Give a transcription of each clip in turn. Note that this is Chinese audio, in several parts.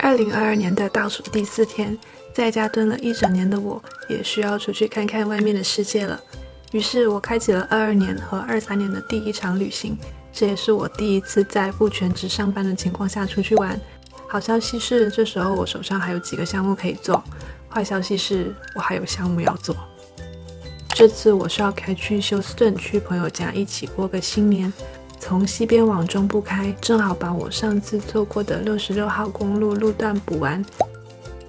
2022年的倒数第4天，在家蹲了一整年的我，也需要出去看看外面的世界了。于是我开启了22年和23年的第一场旅行，这也是我第一次在不全职上班的情况下出去玩。好消息是，这时候我手上还有几个项目可以做；坏消息是，我还有项目要做。这次我是要开去休斯顿，去朋友家一起过个新年。从西边往中部开，正好把我上次错过的66号公路路段补完。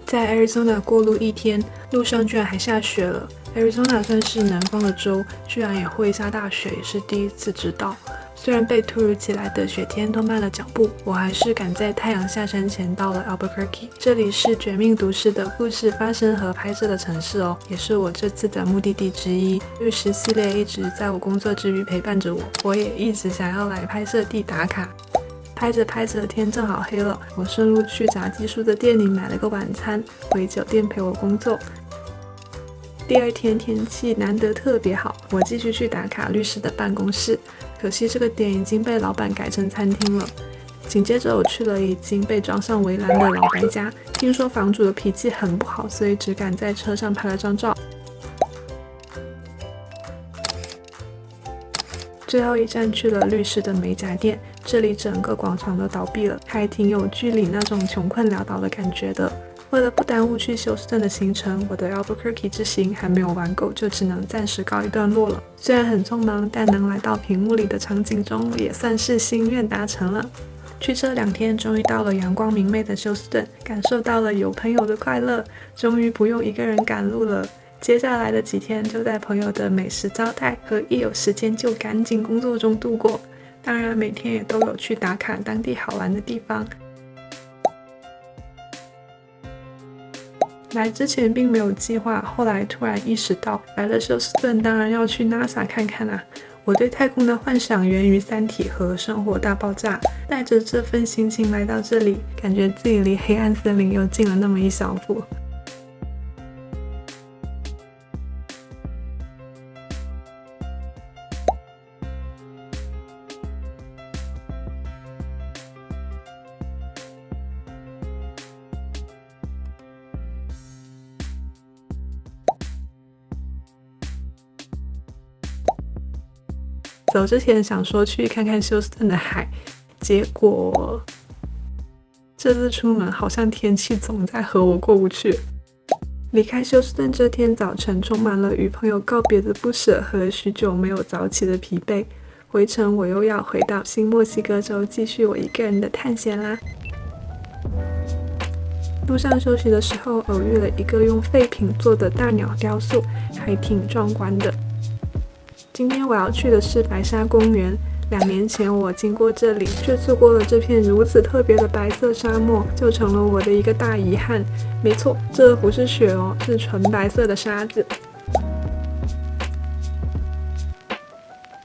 在 Arizona 过路一天，路上居然还下雪了。Arizona 算是南方的州，居然也会下大雪，也是第一次知道。虽然被突如其来的雪天拖慢了脚步，我还是赶在太阳下山前到了 Albuquerque。这里是《绝命毒师》的故事发生和拍摄的城市哦，也是我这次的目的地之一。律师系列一直在我工作之余陪伴着我，我也一直想要来拍摄地打卡。拍着拍着，天正好黑了，我顺路去炸鸡叔的店里买了个晚餐，回酒店陪我工作。第二天天气难得特别好，我继续去打卡律师的办公室，可惜这个点已经被老板改成餐厅了。紧接着我去了已经被装上围栏的老白家，听说房主的脾气很不好，所以只敢在车上拍了张照。最后一站去了律师的美甲店，这里整个广场都倒闭了，还挺有剧里那种穷困潦倒的感觉的。为了不耽误去休斯顿的行程，我的 Albuquerque 之行还没有玩够，就只能暂时告一段落了。虽然很匆忙，但能来到屏幕里的场景中，也算是心愿达成了。去这2天，终于到了阳光明媚的休斯顿，感受到了有朋友的快乐，终于不用一个人赶路了。接下来的几天就在朋友的美食招待和一有时间就赶紧工作中度过，当然每天也都有去打卡当地好玩的地方。来之前并没有计划，后来突然意识到，来了休斯顿当然要去 NASA 看看啊！我对太空的幻想源于《三体》和《生活大爆炸》，带着这份心情来到这里，感觉自己离黑暗森林又近了那么一小步。走之前想说去看看休斯顿的海，结果这次出门好像天气总在和我过不去。离开休斯顿这天早晨，充满了与朋友告别的不舍和许久没有早起的疲惫。回程我又要回到新墨西哥州，继续我一个人的探险啦。路上休息的时候，偶遇了一个用废品做的大鸟雕塑，还挺壮观的。今天我要去的是白沙公园。2年前我经过这里，却错过了这片如此特别的白色沙漠，就成了我的一个大遗憾。没错，这不是雪哦，是纯白色的沙子。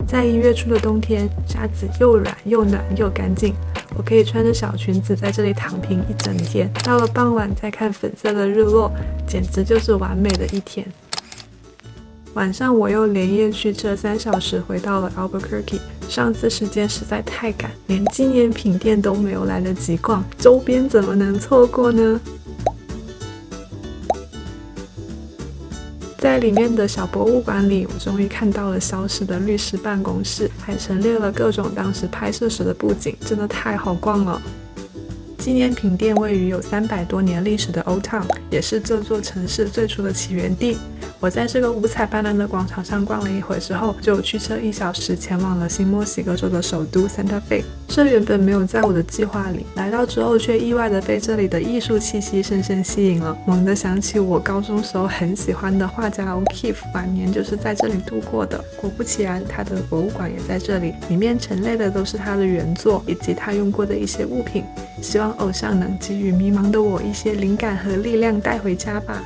在1月初的冬天，沙子又软又暖又干净，我可以穿着小裙子在这里躺平一整天。到了傍晚再看粉色的日落，简直就是完美的一天。晚上我又连夜驱车3小时回到了 Albuquerque， 上次时间实在太赶，连纪念品店都没有来得及逛，周边怎么能错过呢？在里面的小博物馆里，我终于看到了消失的律师办公室，还陈列了各种当时拍摄时的布景，真的太好逛了。纪念品店位于有300多年历史的 Old Town， 也是这座城市最初的起源地。我在这个五彩斑斓的广场上逛了一会之后，就驱车1小时前往了新墨西哥州的首都 Santa Fe。这原本没有在我的计划里，来到之后却意外的被这里的艺术气息深深吸引了，猛地想起我高中时候很喜欢的画家 O'Keeffe 晚年就是在这里度过的。果不其然，他的博物馆也在这里，里面陈列的都是他的原作以及他用过的一些物品。希望偶像能给予迷茫的我一些灵感和力量带回家吧。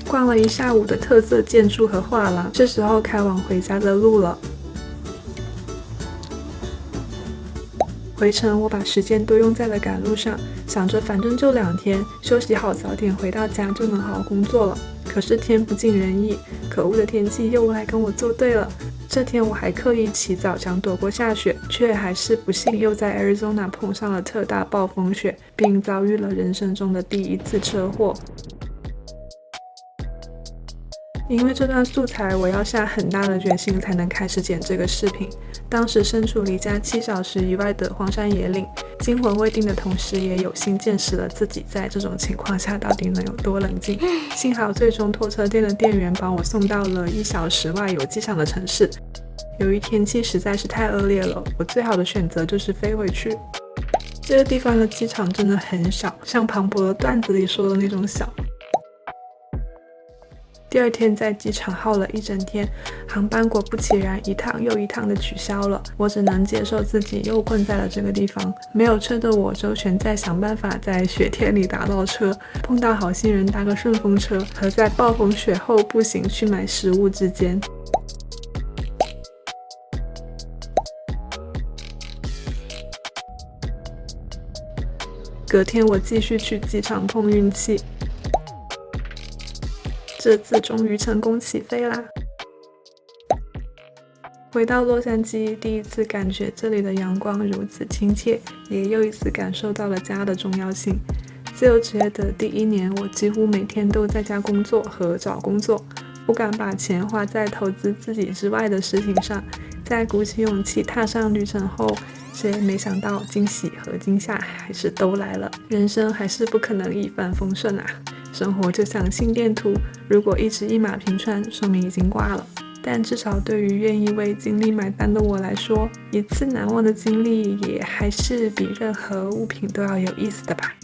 逛了一下午的特色建筑和画廊，是时候开往回家的路了。回程我把时间都用在了赶路上，想着反正就2天，休息好早点回到家就能好好工作了。可是天不尽人意，可恶的天气又来跟我作对了。这天我还刻意起早想躲过下雪，却还是不幸又在 Arizona 碰上了特大暴风雪，并遭遇了人生中的第一次车祸。因为这段素材，我要下很大的决心才能开始剪这个视频。当时身处离家7小时以外的荒山野岭，惊魂未定的同时，也有幸见识了自己在这种情况下到底能有多冷静。幸好最终拖车店的店员帮我送到了1小时外有机场的城市。由于天气实在是太恶劣了，我最好的选择就是飞回去。这个地方的机场真的很小，像庞博的段子里说的那种小。第二天在机场耗了一整天，航班果不其然一趟又一趟的取消了，我只能接受自己又困在了这个地方。没有车的我周旋在想办法在雪天里打到车，碰到好心人搭个顺风车，和在暴风雪后步行去买食物之间。隔天我继续去机场碰运气，这次终于成功起飞啦！回到洛杉矶，第一次感觉这里的阳光如此亲切，也又一次感受到了家的重要性。自由职业的第1年，我几乎每天都在家工作和找工作，不敢把钱花在投资自己之外的事情上。在鼓起勇气踏上旅程后，谁也没想到惊喜和惊吓还是都来了。人生还是不可能一帆风顺啊！生活就像心电图，如果一直一马平川，说明已经挂了。但至少对于愿意为经历买单的我来说，一次难忘的经历也还是比任何物品都要有意思的吧。